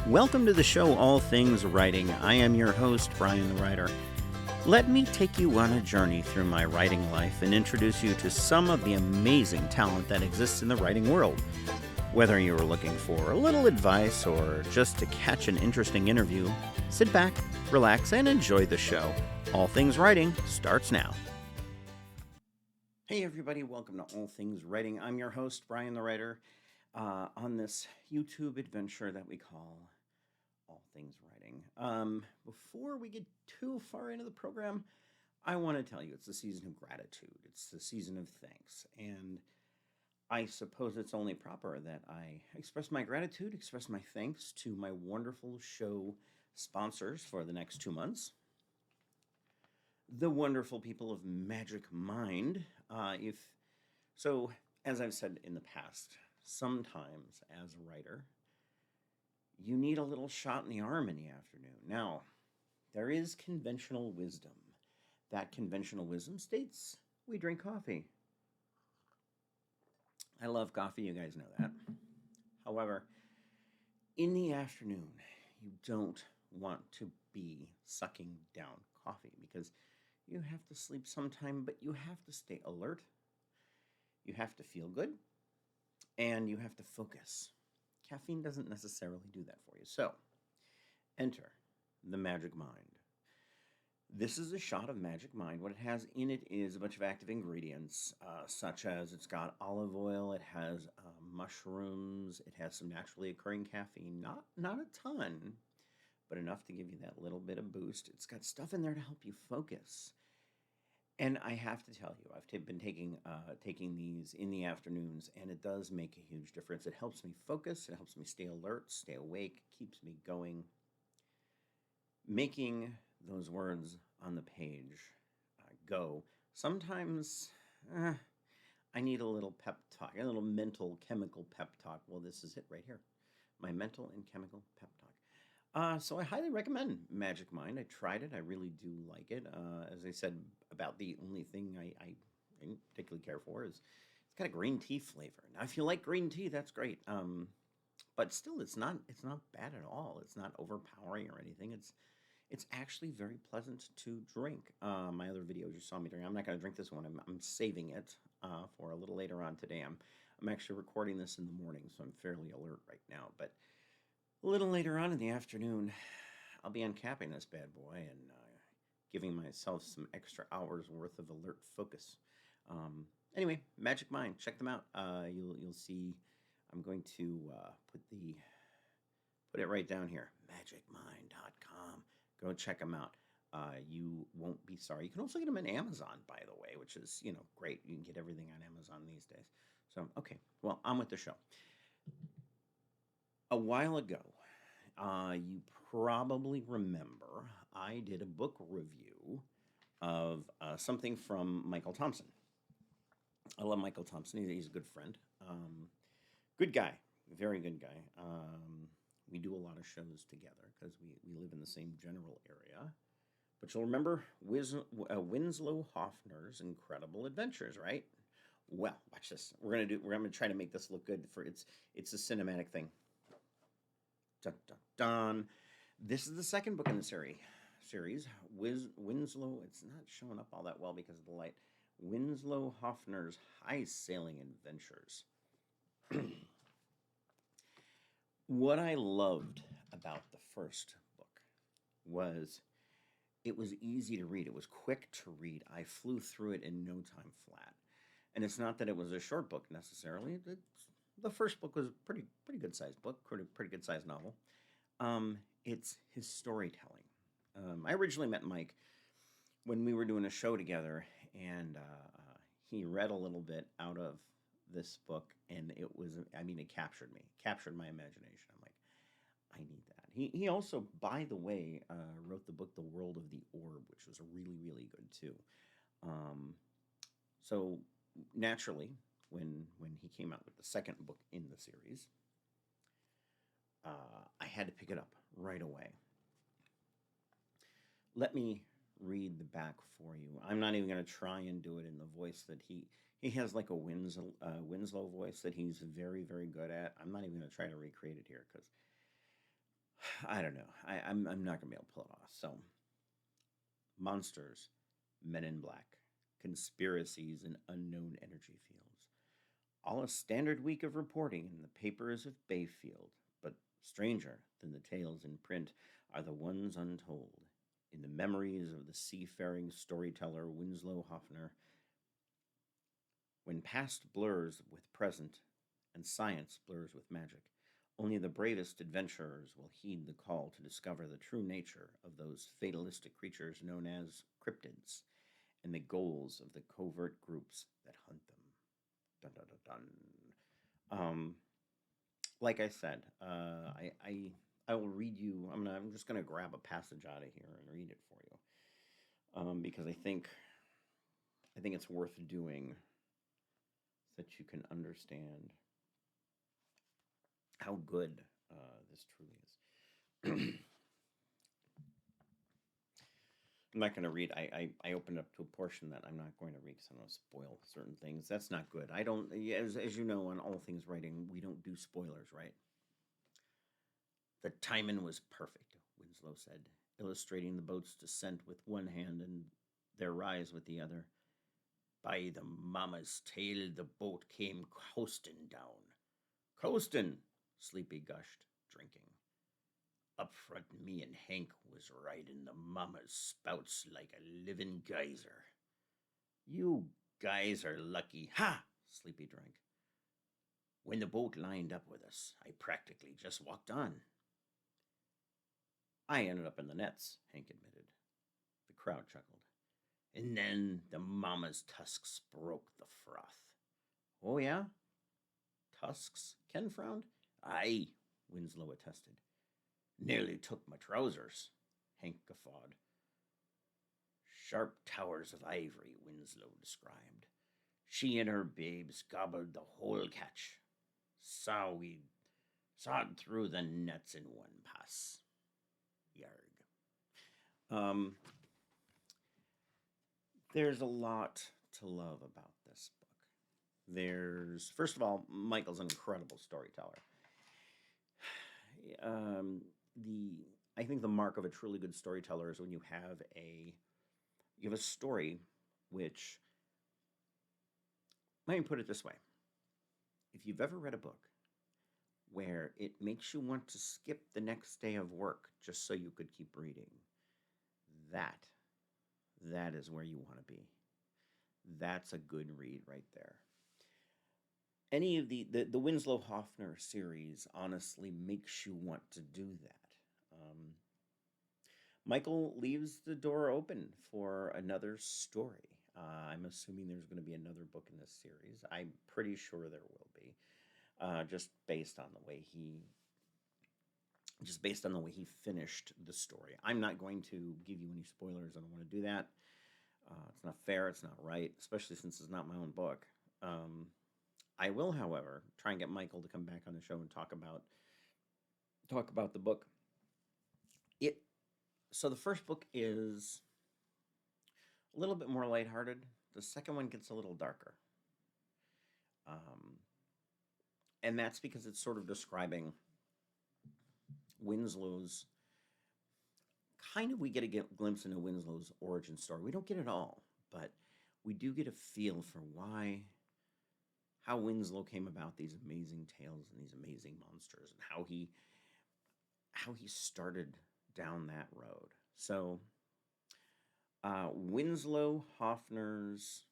Welcome to the show, All Things Writing. I am your host, Brian the Writer. Let me take you on a journey through my writing life and introduce you to some of the amazing talent that exists in the writing world. Whether you are looking for a little advice or just to catch an interesting interview, sit back, relax, and enjoy the show. All Things Writing starts now. Hey everybody, welcome to All Things Writing. I'm your host, Brian the Writer, on this YouTube adventure that we call All Things Writing. Before we get too far into the program, I want to tell you it's the season of gratitude. It's the season of thanks. And I suppose it's only proper that I express my gratitude, express my thanks to my wonderful show sponsors for the next 2 months. The wonderful people of Magic Mind. As I've said in the past, sometimes as a writer, you need a little shot in the arm in the afternoon. Now, there is conventional wisdom. That conventional wisdom states we drink coffee. I love coffee, you guys know that. However, in the afternoon, you don't want to be sucking down coffee because you have to sleep sometime, but you have to stay alert. You have to feel good, and you have to focus. Caffeine doesn't necessarily do that for you. So, enter the Magic Mind. This is a shot of Magic Mind. What it has in it is a bunch of active ingredients, such as it's got olive oil, it has mushrooms, it has some naturally occurring caffeine, not a ton, but enough to give you that little bit of boost. It's got stuff in there to help you focus. And I have to tell you, I've been taking these in the afternoons, and it does make a huge difference. It helps me focus, it helps me stay alert, stay awake, keeps me going. Making those words on the page go. Sometimes I need a little pep talk, a little mental chemical pep talk. Well, this is it right here. My mental and chemical pep talk. So I highly recommend Magic Mind. I tried it. I really do like it. As I said, about the only thing I didn't particularly care for is it's got a green tea flavor. Now, if you like green tea, that's great. But still, it's not bad at all. It's not overpowering or anything. It's actually very pleasant to drink. My other videos you saw me drink. I'm not going to drink this one. I'm saving it for a little later on today. I'm actually recording this in the morning, so I'm fairly alert right now. But a little later on in the afternoon, I'll be uncapping this bad boy and giving myself some extra hours worth of alert focus. Anyway, Magic Mind, check them out. You'll see. I'm going to put it right down here. MagicMind.com. Go check them out. You won't be sorry. You can also get them on Amazon, by the way, which is great. You can get everything on Amazon these days. So okay, well, on with the show. A while ago, you probably remember I did a book review of something from Michael Thompson. I love Michael Thompson. He's a good friend. Good guy. Very good guy. We do a lot of shows together because we live in the same general area. But you'll remember Winslow Hoffner's Incredible Adventures, right? Well, watch this. We're gonna try to make this look good for it's a cinematic thing. Dun, dun, dun. This is the second book in the series. Winslow, it's not showing up all that well because of the light. Winslow Hoffner's High Sailing Adventures. What I loved about the first book was it was easy to read. It was quick to read. I flew through it in no time flat. And it's not that it was a short book necessarily. The first book was a pretty good sized book, pretty good sized novel. It's his storytelling. I originally met Mike when we were doing a show together, and he read a little bit out of this book, and it captured me, captured my imagination. I'm like, I need that. He also, by the way, wrote the book The World of the Orb, which was really, really good too. So naturally, when he came out with the second book in the series, I had to pick it up right away. Let me read the back for you. I'm not even going to try and do it in the voice that he has, like a Winslow voice that he's very, very good at. I'm not even going to try to recreate it here because I don't know. I'm not gonna be able to pull it off. So, monsters, men in black, conspiracies, and unknown energy fields. All a standard week of reporting in the papers of Bayfield, but stranger than the tales in print are the ones untold. In the memories of the seafaring storyteller Winslow Hoffner, when past blurs with present and science blurs with magic, only the bravest adventurers will heed the call to discover the true nature of those fatalistic creatures known as cryptids and the goals of the covert groups that hunt them. Dun dun dun dun. Like I said, I will read you. I'm just gonna grab a passage out of here and read it for you, because I think it's worth doing so that you can understand how good this truly is. I'm not going to read. I opened up to a portion that I'm not going to read because I don't want to spoil certain things. That's not good. I don't, as you know, on all things writing, we don't do spoilers, right? The timing was perfect, Winslow said, illustrating the boat's descent with one hand and their rise with the other. By the mama's tail, the boat came coasting down. Coasting, Sleepy gushed, drinking. Up front, me and Hank was riding the mama's spouts like a living geyser. You guys are lucky. Ha! Sleepy drank. When the boat lined up with us, I practically just walked on. I ended up in the nets, Hank admitted. The crowd chuckled. And then the mama's tusks broke the froth. Oh, yeah? Tusks? Ken frowned. Aye, Winslow attested. Nearly took my trousers, Hank guffawed. Sharp towers of ivory, Winslow described. She and her babes gobbled the whole catch. We sawed through the nets in one pass. Yarg. There's a lot to love about this book. First of all, Michael's an incredible storyteller. Um, I think the mark of a truly good storyteller is when you have a story which, let me put it this way. If you've ever read a book where it makes you want to skip the next day of work just so you could keep reading, that is where you want to be. That's a good read right there. Any of the Winslow Hoffner series honestly makes you want to do that. Michael leaves the door open for another story. I'm assuming there's going to be another book in this series. I'm pretty sure there will be, just based on the way he finished the story. I'm not going to give you any spoilers. I don't want to do that. It's not fair. It's not right, especially since it's not my own book. I will, however, try and get Michael to come back on the show and talk about the book. So the first book is a little bit more lighthearted. The second one gets a little darker. And that's because it's sort of describing Winslow's we get a glimpse into Winslow's origin story. We don't get it all, but we do get a feel for how Winslow came about these amazing tales and these amazing monsters, and how he started down that road. So, Winslow Hoffner's.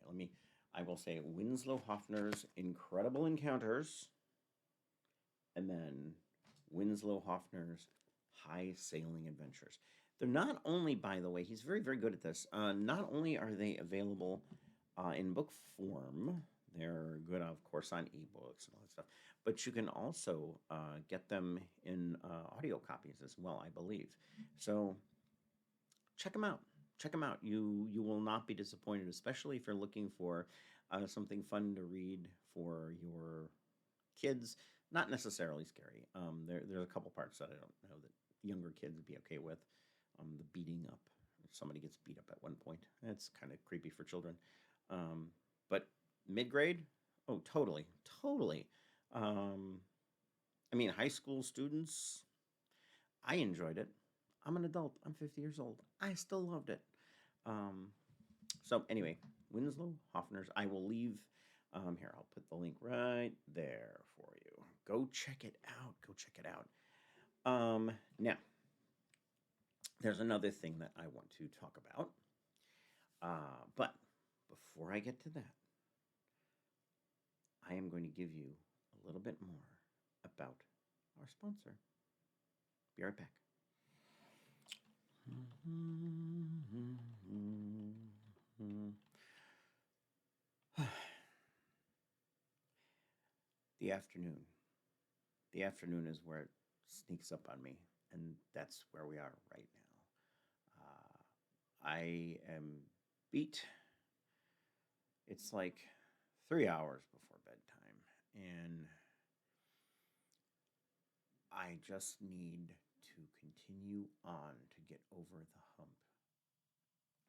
Okay, I will say Winslow Hoffner's Incredible Encounters, and then Winslow Hoffner's High Sailing Adventures. They're not only, by the way, he's very, very good at this. Not only are they available in book form, they're good, of course, on ebooks and all that stuff, but you can also get them in audio copies as well, I believe. So check them out. Check them out. You will not be disappointed, especially if you're looking for something fun to read for your kids. Not necessarily scary. There's a couple parts that I don't know that younger kids would be okay with. The beating up. If somebody gets beat up at one point, that's kind of creepy for children. But mid-grade, oh, totally. I mean, high school students, I enjoyed it. I'm an adult. I'm 50 years old. I still loved it. Um, so anyway, Winslow Hoffner's. I will leave. Here, I'll put the link right there for you. Go check it out. Go check it out. Now, there's another thing that I want to talk about. But before I get to that, I am going to give you a little bit more about our sponsor. Be right back. The afternoon. The afternoon is where it sneaks up on me, and that's where we are right now. I am beat. It's like 3 hours before bedtime, and I just need to continue on to get over the hump.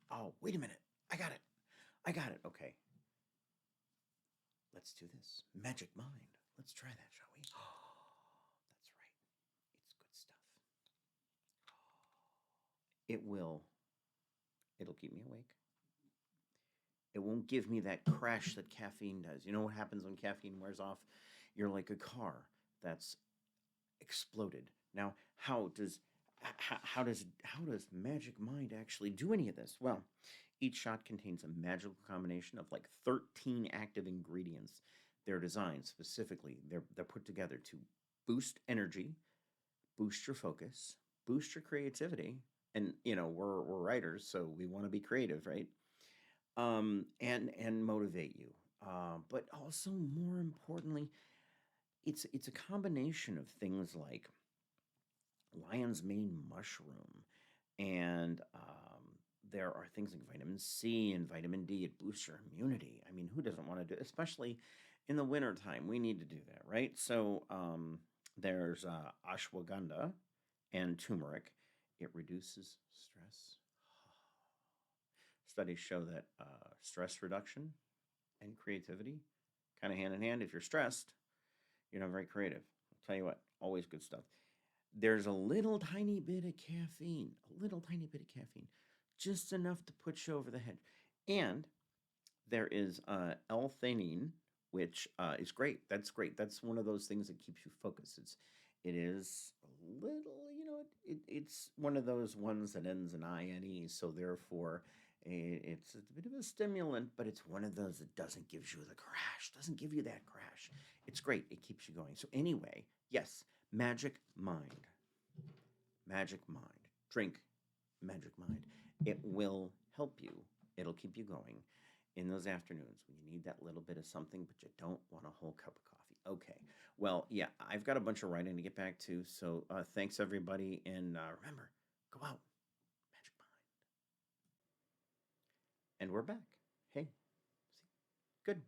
Oh, wait a minute. I got it. I got it. Okay. Let's do this. Magic Mind. Let's try that, shall we? Oh, that's right. It's good stuff. It'll keep me awake. It won't give me that crash that caffeine does. You know what happens when caffeine wears off? You're like a car that's exploded. Now, how does Magic Mind actually do any of this? Well, each shot contains a magical combination of like 13 active ingredients. They're designed specifically. They're put together to boost energy, boost your focus, boost your creativity, and we're writers, so we want to be creative, right? And motivate you. But also more importantly, it's a combination of things like lion's mane mushroom, and there are things like vitamin C and vitamin D. It boosts your immunity. I mean, who doesn't want to do, especially in the wintertime? We need to do that, right? So there's ashwagandha and turmeric. It reduces stress. Studies show that stress reduction and creativity kind of hand in hand. If you're stressed, you're not very creative. I'll tell you what, always good stuff. There's a little tiny bit of caffeine, just enough to put you over the hedge. And there is L-theanine, which is great. That's great. That's one of those things that keeps you focused. It is a little, it's one of those ones that ends in ine, so therefore it's a bit of a stimulant, but it's one of those that doesn't give you the crash, doesn't give you that crash. It's great. It keeps you going. So anyway, yes, Magic Mind. Magic Mind. Drink Magic Mind. It will help you. It'll keep you going in those afternoons when you need that little bit of something, but you don't want a whole cup of coffee. Okay. Well, yeah, I've got a bunch of writing to get back to. So thanks, everybody. And remember, go out. Magic Mind. And we're back. Hey, see, good.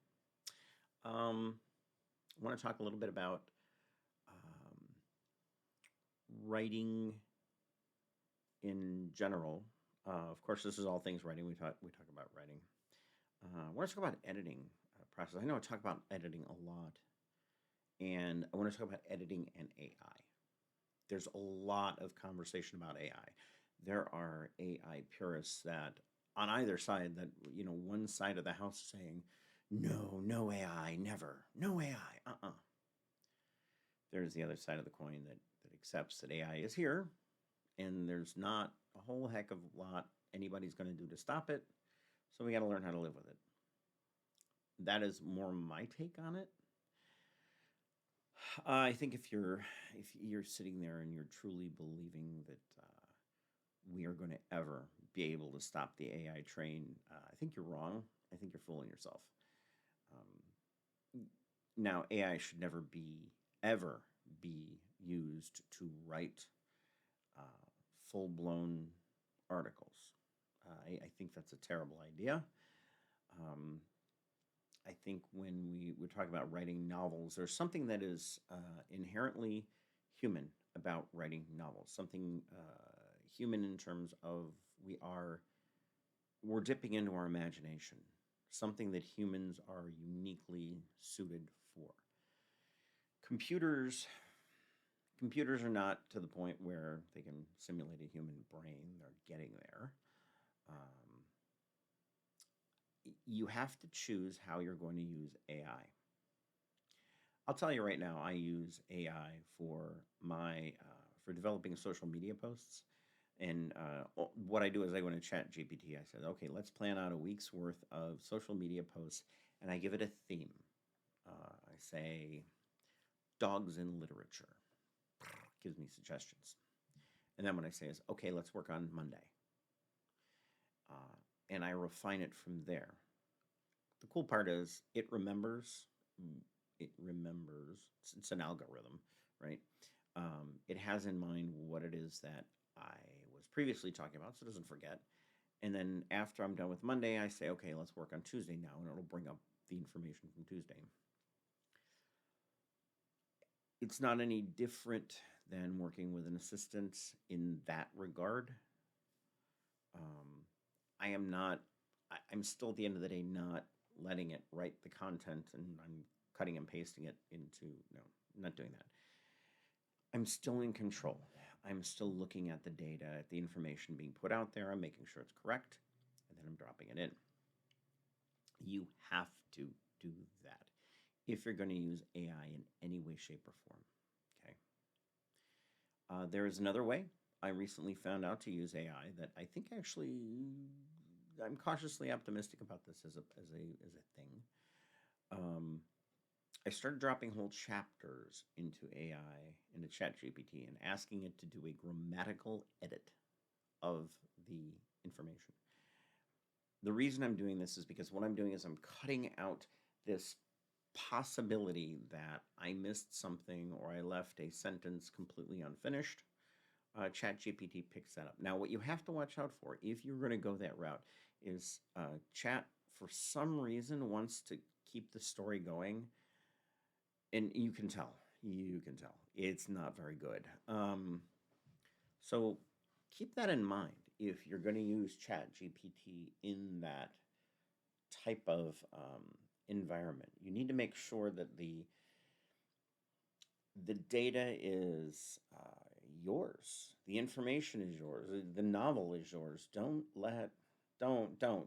I want to talk a little bit about writing in general. Of course, this is all things writing. We talk about writing. I want to talk about editing process. I know I talk about editing a lot, and I want to talk about editing and AI. There's a lot of conversation about AI. There are AI purists that on either side that one side of the house is saying, no, no AI, never, no AI, There's the other side of the coin that accepts that AI is here, and there's not a whole heck of a lot anybody's going to do to stop it. So we got to learn how to live with it. That is more my take on it. I think if you're sitting there and you're truly believing that we are going to ever be able to stop the AI train, I think you're wrong. I think you're fooling yourself. Now, AI should never ever be used to write full-blown articles. I think that's a terrible idea. I think when we're talking about writing novels, there's something that is inherently human about writing novels. Something human in terms of we're dipping into our imagination. Something that humans are uniquely suited for. Computers Computers are not to the point where they can simulate a human brain. They're getting there. Um, you have to choose how you're going to use AI. I'll tell you right now, I use AI for for developing social media posts. And what I do is I go into Chat GPT. I said, okay, let's plan out a week's worth of social media posts, and I give it a theme. I say dogs in literature. Gives me suggestions. And then what I say is, okay, let's work on Monday. And I refine it from there. The cool part is it remembers. It remembers. It's an algorithm, right? It has in mind what it is that I was previously talking about, so it doesn't forget. And then after I'm done with Monday, I say, okay, let's work on Tuesday now, and it'll bring up the information from Tuesday. It's not any different than working with an assistant in that regard. Um, I am not, I'm still at the end of the day not letting it write the content and I'm cutting and pasting it into, no, not doing that. I'm still in control. I'm still looking at the data, at the information being put out there. I'm making sure it's correct, and then I'm dropping it in. You have to do that if you're going to use AI in any way, shape, or form. Okay. There is another way. I recently found out to use AI that I think actually I'm cautiously optimistic about this as a thing. I started dropping whole chapters into AI, into ChatGPT, and asking it to do a grammatical edit of the information. The reason I'm doing this is because what I'm doing is I'm cutting out this possibility that I missed something or I left a sentence completely unfinished. ChatGPT picks that up. Now, what you have to watch out for, if you're going to go that route, is Chat, for some reason, wants to keep the story going. And you can tell. It's not very good. So keep that in mind if you're going to use ChatGPT in that type of environment. You need to make sure that the data is yours. The information is yours. The novel is yours. Don't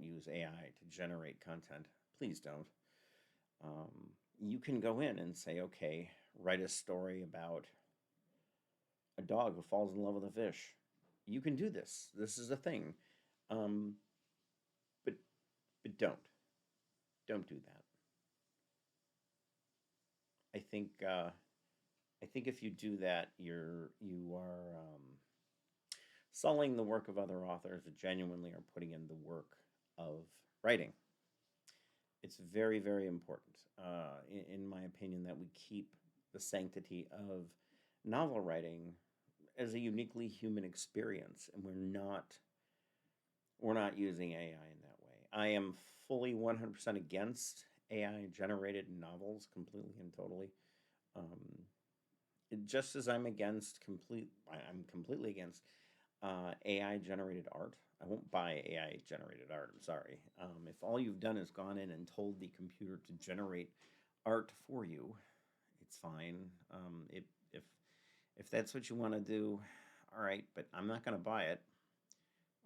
use AI to generate content. Please don't. You can go in and say, okay, write a story about a dog who falls in love with a fish. You can do this. This is a thing. But don't do that. I think if you do that, you are sullying the work of other authors that genuinely are putting in the work of writing. It's very, very important, in my opinion, that we keep the sanctity of novel writing as a uniquely human experience, and we're not using AI in that way. I am fully 100% against AI-generated novels, completely and totally. Just as I'm completely against AI-generated art. I won't buy AI-generated art. I'm sorry. If all you've done is gone in and told the computer to generate art for you, it's fine. If that's what you want to do, all right. But I'm not going to buy it.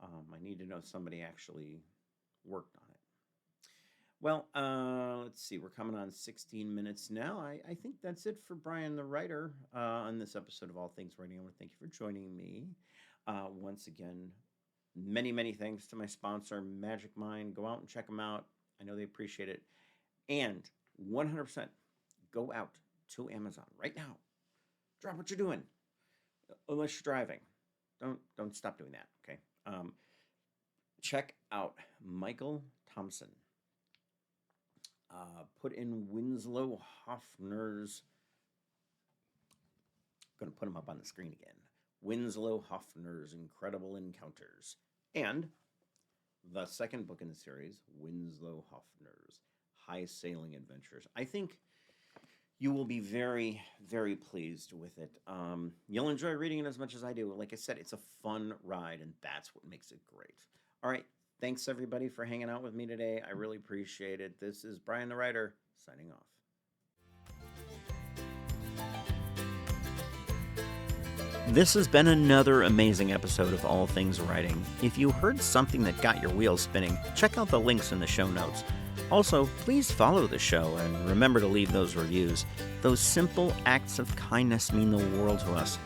I need to know somebody actually worked on it. Well, let's see. We're coming on 16 minutes now. I think that's it for Brian the Writer on this episode of All Things Writing. I want to thank you for joining me. Once again, many, many thanks to my sponsor, Magic Mind. Go out and check them out. I know they appreciate it. And 100%, go out to Amazon right now. Drop what you're doing, unless you're driving. Don't stop doing that, okay? Check out Michael Thompson. Put in Winslow Hoffner's. I'm going to put him up on the screen again. Winslow Hoffner's Incredible Encounters. And the second book in the series, Winslow Hoffner's High Sailing Adventures. I think you will be very, very pleased with it. You'll enjoy reading it as much as I do. Like I said, it's a fun ride, and that's what makes it great. All right. Thanks, everybody, for hanging out with me today. I really appreciate it. This is Brian the Writer, signing off. This has been another amazing episode of All Things Writing. If you heard something that got your wheels spinning, check out the links in the show notes. Also, please follow the show and remember to leave those reviews. Those simple acts of kindness mean the world to us.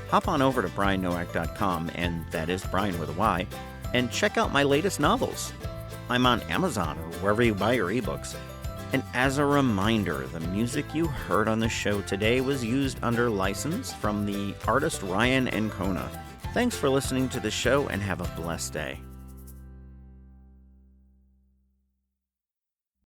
Hop on over to briannowak.com, and that is Brian with a Y, and check out my latest novels. I'm on Amazon or wherever you buy your ebooks. And as a reminder, the music you heard on the show today was used under license from the artist Ryan Ancona. Thanks for listening to the show and have a blessed day.